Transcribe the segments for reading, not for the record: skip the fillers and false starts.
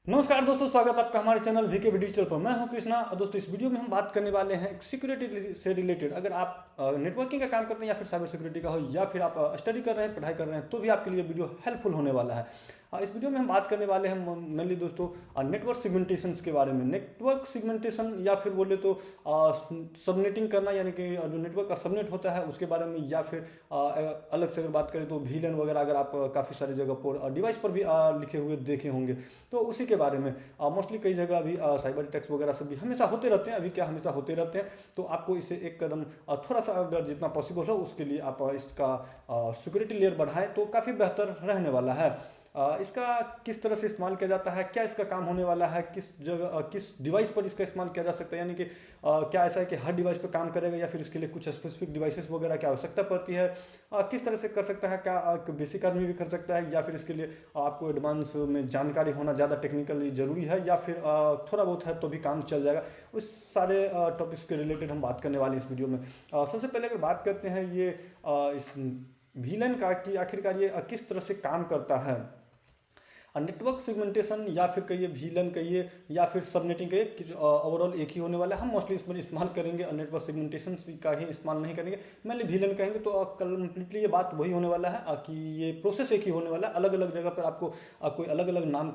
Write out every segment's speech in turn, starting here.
नमस्कार दोस्तों, स्वागत है आपका हमारे चैनल वीके डिजिटल पर। मैं हूं कृष्णा। और दोस्तों, इस वीडियो में हम बात करने वाले हैं सिक्योरिटी से रिलेटेड। अगर आप नेटवर्किंग का काम करते हैं या फिर साइबर सिक्योरिटी का हो, या फिर आप स्टडी कर रहे हैं, पढ़ाई कर रहे हैं, तो भी आपके लिए वीडियो हेल्पफुल होने वाला है। इस वीडियो में हम बात करने वाले हैं मेनली दोस्तों नेटवर्क सिगमेंटेशन के बारे में। नेटवर्क सिगमेंटेशन या फिर बोले तो सबनेटिंग करना, यानी कि जो नेटवर्क का सबनेट होता है उसके बारे में, या फिर अलग से अगर बात करें तो VLAN वगैरह अगर आप काफ़ी सारी जगह पर डिवाइस पर भी लिखे हुए देखे होंगे, तो उसी के बारे में मोस्टली कई जगह अभी साइबर अटैक्स वगैरह सब भी हमेशा होते रहते हैं। अभी क्या, हमेशा होते रहते हैं। तो आपको इससे एक कदम थोड़ा सा अगर जितना पॉसिबल हो उसके लिए आप इसका सिक्योरिटी लेयर बढ़ाएं तो काफ़ी बेहतर रहने वाला है। इसका किस तरह से इस्तेमाल किया जाता है, क्या इसका काम होने वाला है, किस जगह किस डिवाइस पर इसका इस्तेमाल किया जा सकता है, यानी कि क्या ऐसा है कि हर डिवाइस पर काम करेगा या फिर इसके लिए कुछ स्पेसिफिक डिवाइसेस वगैरह की आवश्यकता पड़ती है, किस तरह से कर सकता है, क्या बेसिक आदमी भी कर सकता है, या फिर इसके लिए आपको एडवांस में जानकारी होना ज़्यादा टेक्निकली ज़रूरी है, या फिर थोड़ा बहुत है तो भी काम चल जाएगा। उस सारे टॉपिक्स के रिलेटेड हम बात करने वाले हैं इस वीडियो में। सबसे पहले अगर बात करते हैं ये इस VLAN का, कि आखिरकार ये किस तरह से काम करता है। नेटवर्क सेगमेंटेशन या फिर कहिए VLAN कहिए या फिर सबनेटिंग कहिए, ओवरऑल एक ही होने वाला है। हम मोस्टली इसमें इस्तेमाल करेंगे नेटवर्क सेगमेंटेशन का ही इस्तेमाल नहीं करेंगे, मेनली VLAN कहेंगे। तो कम्प्लीटली ये बात वही होने वाला है कि ये प्रोसेस एक ही होने वाला है। अलग अलग जगह पर आपको कोई अलग अलग नाम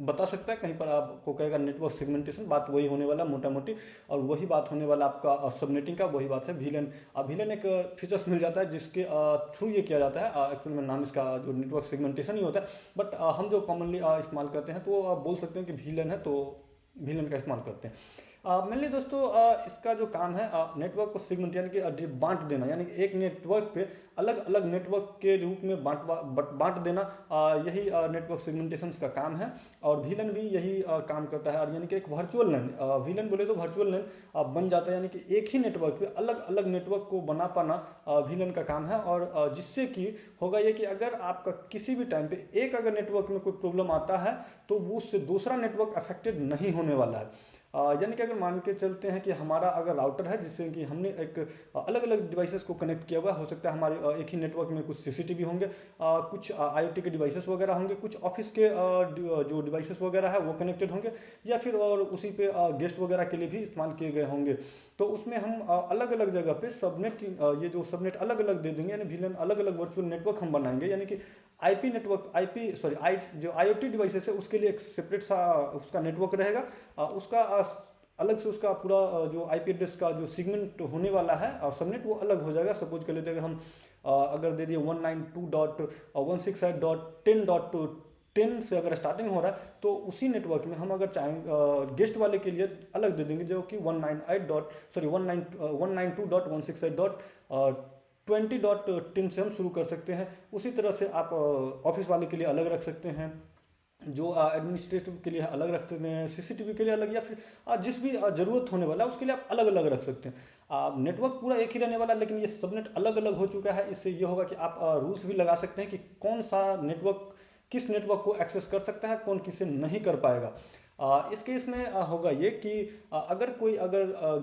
बता सकता है, कहीं पर आपको कहेगा नेटवर्क सेगमेंटेशन, बात वही होने वाला मोटा मोटी। और वही बात होने वाला आपका सबनेटिंग का, वही बात है VLAN। VLAN एक फीचर्स मिल जाता है जिसके थ्रू ये किया जाता है। एक्चुअल में नाम इसका जो नेटवर्क सेगमेंटेशन ही होता है, बट हम जो कॉमनली इस्तेमाल करते हैं तो आप बोल सकते हैं कि VLAN है, तो VLAN का इस्तेमाल करते हैं। मेनली दोस्तों इसका जो काम है नेटवर्क को सिगमेंट यानी कि बांट देना, यानी कि एक नेटवर्क पे अलग अलग नेटवर्क के रूप में बांट देना, यही नेटवर्क सेगमेंटेशन का काम है। और VLAN भी यही काम करता है। और यानी कि एक वर्चुअल लैन, VLAN बोले तो वर्चुअल लैन बन जाता है, यानी कि एक ही नेटवर्क पे अलग अलग नेटवर्क को बना पाना VLAN का काम है। और जिससे कि होगा ये कि अगर आपका किसी भी टाइम पे एक अगर नेटवर्क में कोई प्रॉब्लम आता है तो वो उससे दूसरा नेटवर्क अफेक्टेड नहीं होने वाला है। यानी कि अगर मान के चलते हैं कि हमारा अगर राउटर है जिससे कि हमने एक अलग अलग डिवाइसेस को कनेक्ट किया हुआ है, हो सकता है हमारे एक ही नेटवर्क में कुछ CCTV होंगे, कुछ IoT के डिवाइसेस वगैरह होंगे, कुछ ऑफिस के जो डिवाइसेस वगैरह है वो कनेक्टेड होंगे, या फिर और उसी पे गेस्ट वगैरह के लिए भी इस्तेमाल किए गए होंगे। तो उसमें हम अलग अलग जगह पे सबनेट, ये जो सबनेट अलग अलग दे देंगे, यानी VLAN अलग अलग वर्चुअल नेटवर्क हम बनाएंगे। यानी कि IP नेटवर्क, जो IoT डिवाइसेस है उसके लिए एक सेपरेट सा उसका नेटवर्क रहेगा, उसका अलग से उसका पूरा जो IP एड्रेस का जो सिगमेंट होने वाला है और सबनेट वो अलग हो जाएगा। सपोज कर लेते हैं, अगर हम अगर दे दिए 192.168.10.10 से अगर स्टार्टिंग हो रहा है, तो उसी नेटवर्क में हम अगर चाहें गेस्ट वाले के लिए अलग दे देंगे, जो कि 192.20.10 से हम शुरू कर सकते हैं। उसी तरह से आप ऑफिस वाले के लिए अलग रख सकते हैं, जो एडमिनिस्ट्रेटिव के लिए अलग रख सकते हैं, CCTV के लिए अलग, या फिर जिस भी ज़रूरत होने वाला है उसके लिए आप अलग अलग रख सकते हैं। नेटवर्क पूरा एक ही रहने वाला है, लेकिन ये सबनेट अलग अलग हो चुका है। इससे ये होगा कि आप रूल्स भी लगा सकते हैं कि कौन सा नेटवर्क किस नेटवर्क को एक्सेस कर सकता है, कौन किसे नहीं कर पाएगा। इस केस में होगा ये कि अगर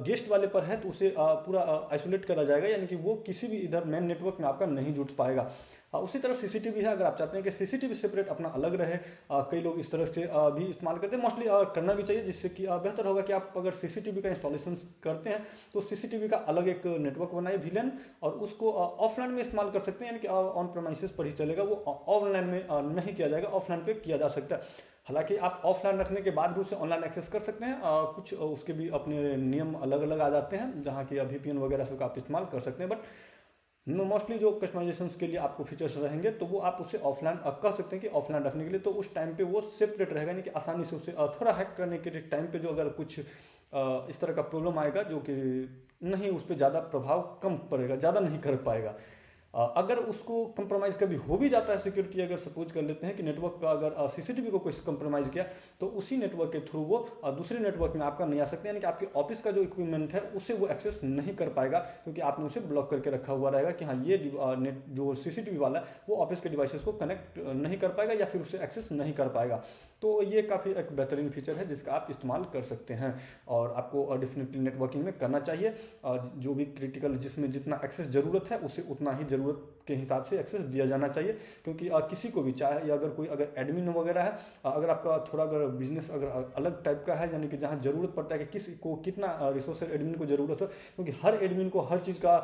गेस्ट वाले पर है तो उसे पूरा आइसोलेट करा जाएगा, यानी कि वो किसी भी इधर मेन नेटवर्क में आपका नहीं जुड़ पाएगा। उसी तरह CCTV है, अगर आप चाहते हैं कि CCTV सेपरेट अपना अलग रहे, कई लोग इस तरह से भी इस्तेमाल करते हैं, मोस्टली करना भी चाहिए, जिससे कि बेहतर होगा कि आप अगर CCTV का इंस्टॉलेशन करते हैं तो CCTV का अलग एक नेटवर्क बनाए VLAN, और उसको ऑफलाइन में इस्तेमाल कर सकते हैं, यानी कि ऑन प्रेमाइसेस पर ही चलेगा, वो ऑनलाइन में नहीं किया जाएगा, ऑफलाइन पे किया जा सकता है। हालांकि आप ऑफलाइन रखने के बाद भी उसे ऑनलाइन एक्सेस कर सकते हैं। कुछ उसके भी अपने नियम अलग अलग आ जाते हैं, जहाँ की VPN वगैरह से आप इस्तेमाल कर सकते हैं। बट मोस्टली जो कस्टमाइजेशन के लिए आपको फीचर्स रहेंगे तो वो आप उसे ऑफलाइन कह सकते हैं कि ऑफलाइन रखने के लिए, तो उस टाइम पे वो सेपरेट रहेगा, नहीं कि आसानी से उसे थोड़ा हैक करने के लिए टाइम पे जो अगर कुछ इस तरह का प्रॉब्लम आएगा जो कि नहीं, उस पर ज़्यादा प्रभाव कम पड़ेगा, ज़्यादा नहीं कर पाएगा। अगर उसको कंप्रोमाइज़ कभी हो भी जाता है सिक्योरिटी, अगर सपोज कर लेते हैं कि नेटवर्क का अगर CCTV को कोई कंप्रोमाइज़ किया, तो उसी नेटवर्क के थ्रू वो दूसरे नेटवर्क में आपका नहीं आ सकते, यानी कि आपके ऑफिस का जो इक्विपमेंट है उसे वो एक्सेस नहीं कर पाएगा, क्योंकि आपने उसे ब्लॉक करके रखा हुआ रहेगा कि हाँ, ये नेट जो CCTV वाला है वो ऑफिस के डिवाइसेस को कनेक्ट नहीं कर पाएगा या फिर उसे एक्सेस नहीं कर पाएगा। तो ये काफ़ी एक बेहतरीन फीचर है जिसका आप इस्तेमाल कर सकते हैं, और आपको डेफिनेटली नेटवर्किंग में करना चाहिए। जो भी क्रिटिकल जिसमें जितना एक्सेस ज़रूरत है उसे उतना ही ज़रूरत के हिसाब से एक्सेस दिया जाना चाहिए, क्योंकि किसी को भी चाहे अगर कोई अगर एडमिन वगैरह है, अगर आपका थोड़ा अगर बिजनेस अगर अलग टाइप का है, यानी कि जहाँ जरूरत पड़ता है कि किसी को कितना रिसोर्स एडमिन को जरूरत हो, क्योंकि हर एडमिन को हर चीज़ का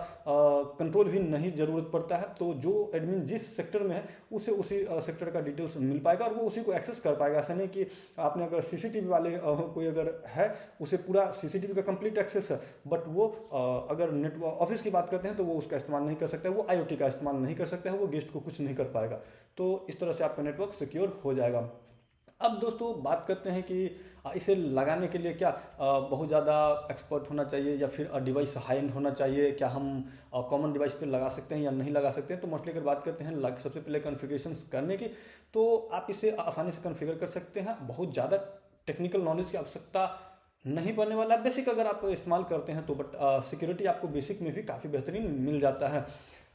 कंट्रोल भी नहीं जरूरत पड़ता है। तो जो एडमिन जिस सेक्टर में है उसे उसी सेक्टर का डिटेल्स मिल पाएगा और वो उसी को एक्सेस कर पाएगा। ऐसा नहीं कि आपने अगर सीसीटीवी वाले कोई अगर है उसे पूरा सीसीटीवी का कंप्लीट एक्सेस है, बट वो अगर नेटवर्क ऑफिस की बात करते हैं तो वो उसका इस्तेमाल नहीं कर सकता है, वो आईओटी का इस्तेमाल नहीं कर सकता है, वो गेस्ट को कुछ नहीं कर पाएगा। तो इस तरह से आपका नेटवर्क सिक्योर हो जाएगा। अब दोस्तों बात करते हैं कि इसे लगाने के लिए क्या बहुत ज़्यादा एक्सपर्ट होना चाहिए या फिर डिवाइस हाई एंड होना चाहिए, क्या हम कॉमन डिवाइस पे लगा सकते हैं या नहीं लगा सकते हैं। तो मोस्टली अगर बात करते हैं सबसे पहले कॉन्फ़िगरेशंस करने की, तो आप इसे आसानी से कॉन्फ़िगर कर सकते हैं। बहुत ज़्यादा टेक्निकल नॉलेज की आवश्यकता नहीं पड़ने वाला है। बेसिक अगर आप इस्तेमाल करते हैं तो बट सिक्योरिटी आपको बेसिक में भी काफ़ी बेहतरीन मिल जाता है।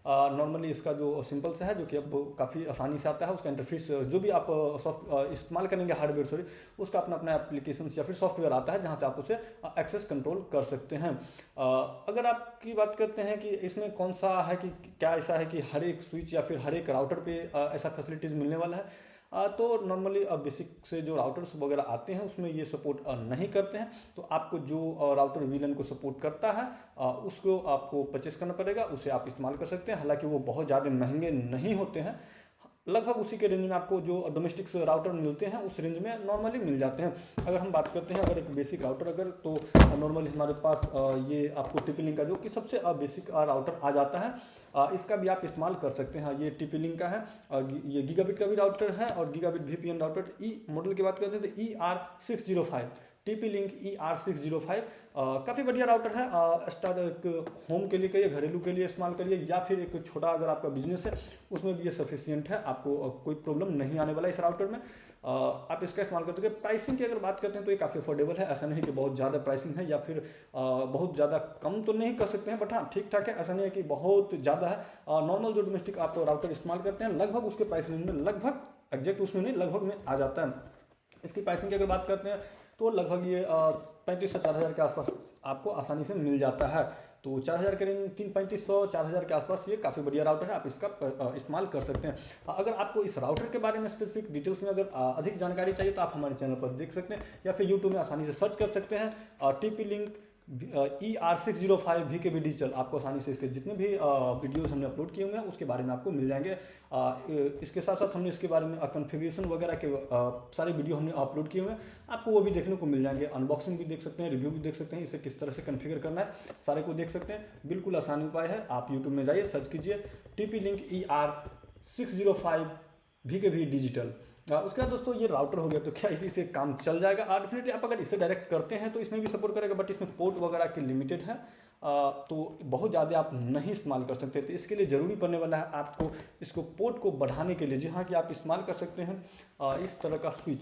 नॉर्मली इसका जो सिंपल सा है जो कि अब काफ़ी आसानी से आता है, उसका इंटरफेस जो भी आप इस्तेमाल करेंगे हार्डवेयर उसका अपना अपना एप्लीकेशन या फिर सॉफ्टवेयर आता है जहाँ से आप उसे एक्सेस कंट्रोल कर सकते हैं। अगर आपकी बात करते हैं कि इसमें कौन सा है कि क्या ऐसा है कि हर एक स्विच या फिर हर एक राउटर पे ऐसा फैसिलिटीज़ मिलने वाला है, तो नॉर्मली बेसिक से जो राउटर्स वगैरह आते हैं उसमें ये सपोर्ट नहीं करते हैं। तो आपको जो राउटर वीलन को सपोर्ट करता है उसको आपको परचेस करना पड़ेगा, उसे आप इस्तेमाल कर सकते हैं। हालांकि वो बहुत ज़्यादा महंगे नहीं होते हैं, लगभग उसी के रेंज में आपको जो डोमेस्टिक राउटर मिलते हैं उस रेंज में नॉर्मली मिल जाते हैं। अगर हम बात करते हैं अगर एक बेसिक राउटर अगर तो नॉर्मली हमारे पास ये आपको TP-Link का जो कि सबसे बेसिक राउटर आ जाता है, इसका भी आप इस्तेमाल कर सकते हैं। ये TP-Link का है, ये गीगाबिट का भी राउटर है और गीगाबिट VPN राउटर मॉडल की बात करते हैं तो ER605 TP-Link ER605 काफ़ी बढ़िया राउटर है। स्टार्ट होम के लिए करिए, घरेलू के लिए इस्तेमाल करिए या फिर एक छोटा अगर आपका बिजनेस है उसमें भी ये सफिशियंट है, आपको कोई प्रॉब्लम नहीं आने वाला इस राउटर में। आप इसका इस्तेमाल कर सकते हैं। प्राइसिंग की अगर बात करते हैं तो ये काफ़ी अफोर्डेबल है, ऐसा नहीं कि बहुत ज़्यादा प्राइसिंग है या फिर बहुत ज़्यादा कम तो नहीं कर सकते हैं, बट हाँ ठीक ठाक है। ऐसा नहीं है कि बहुत ज़्यादा है। नॉर्मल जो डोमेस्टिक आप राउटर इस्तेमाल करते हैं लगभग उसके प्राइस रेंज में लगभग एग्जैक्ट उसमें नहीं लगभग में आ जाता है। इसकी प्राइसिंग की अगर बात करते हैं तो लगभग ये 3500 से 4000 के आसपास आपको आसानी से मिल जाता है। तो 4000 के रेंज 3500 4000 के आसपास ये काफ़ी बढ़िया राउटर है, आप इसका इस्तेमाल कर सकते हैं। अगर आपको इस राउटर के बारे में स्पेसिफिक डिटेल्स में अगर अधिक जानकारी चाहिए तो आप हमारे चैनल पर देख सकते हैं या फिर यूट्यूब में आसानी से सर्च कर सकते हैं TP-Link ER605 VKB डिजिटल। आपको आसानी से इसके जितने भी वीडियोस हमने अपलोड किए होंगे उसके बारे में आपको मिल जाएंगे। इसके साथ साथ हमने इसके बारे में कॉन्फ़िगरेशन वगैरह के सारे वीडियो हमने अपलोड किए हुए हैं, आपको वो भी देखने को मिल जाएंगे। अनबॉक्सिंग भी देख सकते हैं, रिव्यू भी देख सकते हैं, इसे किस तरह से कॉन्फ़िगर करना है सारे को देख सकते हैं। बिल्कुल आसान उपाय है, आप यूट्यूब में जाइए सर्च कीजिए TP-Link ER605 VKB डिजिटल। उसके बाद दोस्तों ये राउटर हो गया, तो क्या इसी से काम चल जाएगा? डेफिनेटली आप अगर इसे डायरेक्ट करते हैं तो इसमें भी सपोर्ट करेगा, बट इसमें पोर्ट वगैरह के लिमिटेड है, तो बहुत ज़्यादा आप नहीं इस्तेमाल कर सकते। तो इसके लिए ज़रूरी पड़ने वाला है आपको इसको पोर्ट को बढ़ाने के लिए, जी हाँ, कि आप इस्तेमाल कर सकते हैं इस तरह का स्विच।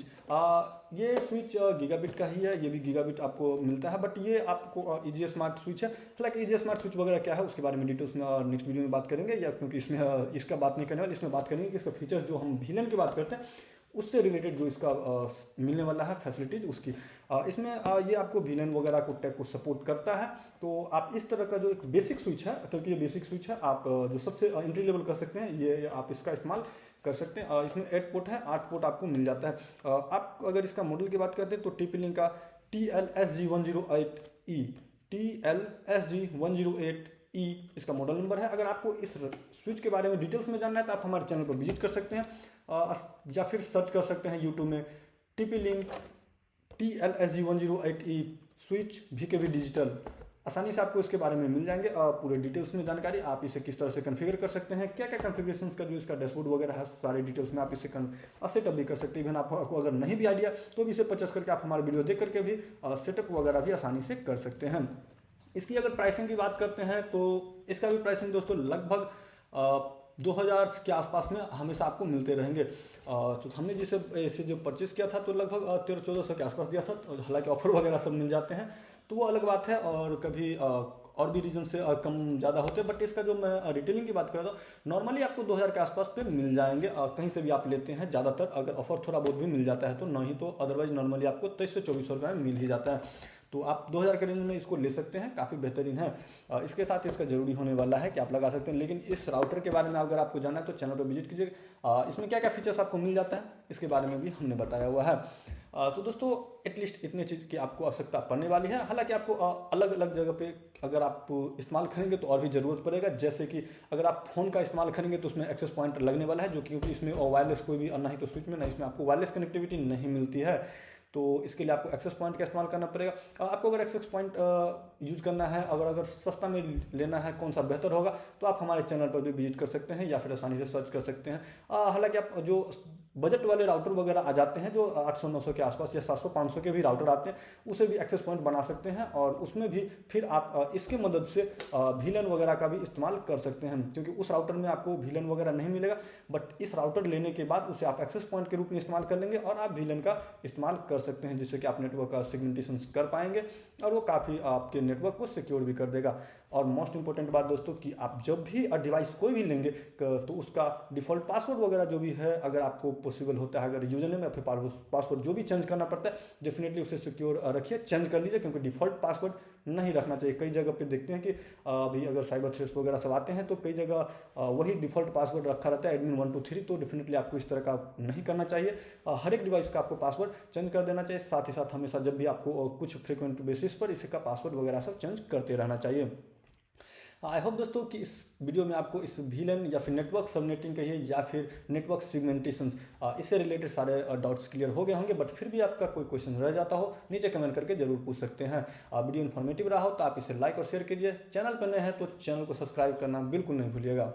ये स्विच गीगाबिट का ही है, ये भी गीगाबिट आपको मिलता है, बट ये आपको ईजी स्मार्ट स्विच है। हालांकि ईजी स्मार्ट स्विच वगैरह क्या है उसके बारे में डिटेल्स में नेक्स्ट वीडियो में बात करेंगे, या क्योंकि इसमें इसका बात नहीं करने वाले, इसमें बात करेंगे कि इसका फीचर जो हम VLAN की बात करते हैं उससे रिलेटेड जो इसका मिलने वाला है फैसिलिटीज उसकी। इसमें ये आपको VLAN वगैरह को टैग को सपोर्ट करता है। तो आप इस तरह का जो एक बेसिक स्विच है, क्योंकि ये बेसिक स्विच है, आप जो सबसे एंट्री लेवल कर सकते हैं ये आप इसका इस्तेमाल कर सकते हैं। इसमें 8 पोर्ट है, 8 पोर्ट आपको मिल जाता है। आप अगर इसका मॉडल की बात करते हैं तो TP-Link का TLSG108E TLSG108E इसका मॉडल नंबर है। अगर आपको इस स्विच के बारे में डिटेल्स में जानना है तो आप हमारे चैनल पर विजिट कर सकते हैं या फिर सर्च कर सकते हैं यूट्यूब में TP-Link TLSG108E switch VKB digital. आसानी से आपको इसके बारे में मिल जाएंगे पूरे डिटेल्स में जानकारी। आप इसे किस तरह से कॉन्फ़िगर कर सकते हैं, क्या क्या कॉन्फ़िगरेशन का जो इसका डैशबोर्ड वगैरह है, सारे डिटेल्स में आप इसे सेटअप भी कर सकते हैं। इवन आपको अगर नहीं भी आइडिया तो भी इसे परचेस करके आप हमारे वीडियो देख करके भी सेटअप वगैरह भी आसानी से कर सकते हैं। इसकी अगर प्राइसिंग की बात करते हैं तो इसका भी प्राइसिंग दोस्तों लगभग 2000 के आसपास में हमेशा आपको मिलते रहेंगे। तो हमने इसे जो परचेस किया था तो लगभग 1300-1400 के आसपास दिया था। हालांकि ऑफर वगैरह सब मिल जाते हैं तो वो अलग बात है, और कभी और भी रीजन से कम ज़्यादा होते हैं। बट इसका जो मैं रिटेलिंग की बात कर रहा था नॉर्मली आपको 2000 के आसपास पे मिल जाएंगे, कहीं से भी आप लेते हैं। ज़्यादातर अगर ऑफर थोड़ा बहुत भी मिल जाता है तो, नहीं तो अदरवाइज नॉर्मली आपको 2300 से 2400 रुपये में मिल ही जाता है। तो आप 2000 के रेंज में इसको ले सकते हैं, काफ़ी बेहतरीन है। इसके साथ इसका ज़रूरी होने वाला है कि आप लगा सकते हैं। लेकिन इस राउटर के बारे में अगर आपको जानना है तो चैनल पर विजिट कीजिए। इसमें क्या क्या फीचर्स आपको मिल जाता है इसके बारे में भी हमने बताया हुआ है। तो दोस्तों एटलीस्ट इतने चीज़ की आपको आवश्यकता पड़ने वाली है। हालांकि आपको अलग अलग जगह पे अगर आप इस्तेमाल करेंगे तो और भी ज़रूरत पड़ेगा। जैसे कि अगर आप फ़ोन का इस्तेमाल करेंगे तो उसमें एक्सेस पॉइंट लगने वाला है, जो क्योंकि इसमें वायरलेस कोई भी ना ही तो स्विच में ना इसमें आपको वायरलेस कनेक्टिविटी नहीं मिलती है। तो इसके लिए आपको एक्सेस पॉइंट का इस्तेमाल करना पड़ेगा। आपको अगर एक्सेस पॉइंट यूज करना है, अगर सस्ता में लेना है कौन सा बेहतर होगा, तो आप हमारे चैनल पर भी विजिट कर सकते हैं या फिर आसानी से सर्च कर सकते हैं। हालांकि आप जो बजट वाले राउटर वगैरह आ जाते हैं जो 800-900 के आसपास या 700-500 के भी राउटर आते हैं, उसे भी एक्सेस पॉइंट बना सकते हैं और उसमें भी फिर आप इसके मदद से VLAN वगैरह का भी इस्तेमाल कर सकते हैं, क्योंकि उस राउटर में आपको VLAN वगैरह नहीं मिलेगा। बट इस राउटर लेने के बाद उसे आप एक्सेस पॉइंट के रूप में इस्तेमाल कर लेंगे और आप VLAN का इस्तेमाल कर सकते हैं, जिससे कि आप नेटवर्क का सेगमेंटेशन कर पाएंगे और वो काफ़ी आपके नेटवर्क को सिक्योर भी कर देगा। और मोस्ट इंपॉर्टेंट बात दोस्तों कि आप जब भी डिवाइस कोई भी लेंगे तो उसका डिफ़ॉल्ट पासवर्ड वगैरह जो भी है, अगर आपको पॉसिबल होता है, अगर यूजर नेम या फिर पासवर्ड जो भी चेंज करना पड़ता है, डेफिनेटली उसे सिक्योर रखिए, चेंज कर लीजिए, क्योंकि डिफ़ॉल्ट पासवर्ड नहीं रखना चाहिए। कई जगह पे देखते हैं कि अभी अगर साइबर थ्रेट्स वगैरह सब आते हैं तो कई जगह वही डिफ़ॉल्ट पासवर्ड रखा रहता है, एडमिन 1 2 3। तो डेफिनेटली आपको इस तरह का नहीं करना चाहिए। हर एक डिवाइस का आपको पासवर्ड चेंज कर देना चाहिए। साथ ही साथ हमेशा जब भी आपको कुछ फ्रिक्वेंट बेसिस पर इसका पासवर्ड वगैरह सब चेंज करते रहना चाहिए। आई होप दोस्तों कि इस वीडियो में आपको इस VLAN या फिर नेटवर्क सबनेटिंग कहिए या फिर नेटवर्क सेगमेंटेशन इससे रिलेटेड सारे डाउट्स क्लियर हो गए होंगे। बट फिर भी आपका कोई क्वेश्चन रह जाता हो, नीचे कमेंट करके जरूर पूछ सकते हैं। वीडियो इन्फॉर्मेटिव रहा हो तो आप इसे लाइक और शेयर कीजिए। चैनल पर नए हैं तो चैनल को सब्सक्राइब करना बिल्कुल नहीं भूलिएगा।